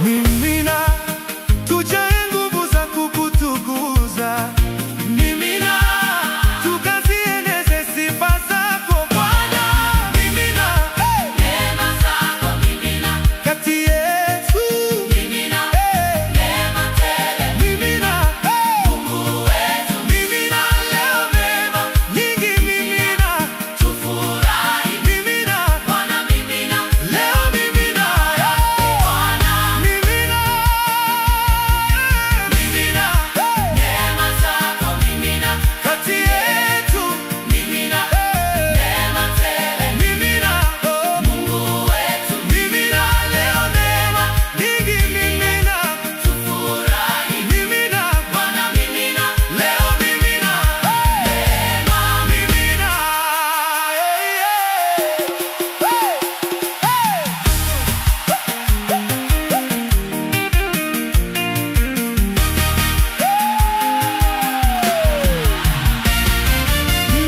Mimina, tujae nguvu za kukutukuza. Mimina, tukazieneze sifa zako Bwana. Mimina, Neema zako mimina, kati yetu. mimina, neema tele, Mimina, Mungu wetu, mimina leo neema nyingi. Mimina, tufurahi. mimina Bwana mimina, leo. Mimina, Bwana mimina, mimina neema zako mimina, kati yetu. mimina, neema tele, Mimina, Mungu wetu, mimina leo neema nyingi. Mimina, tufurahi. mimina Bwana mimina, leo. Mimina, neema, mimina,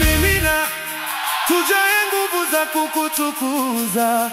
mimina, tujae nguvu za kukutukuza.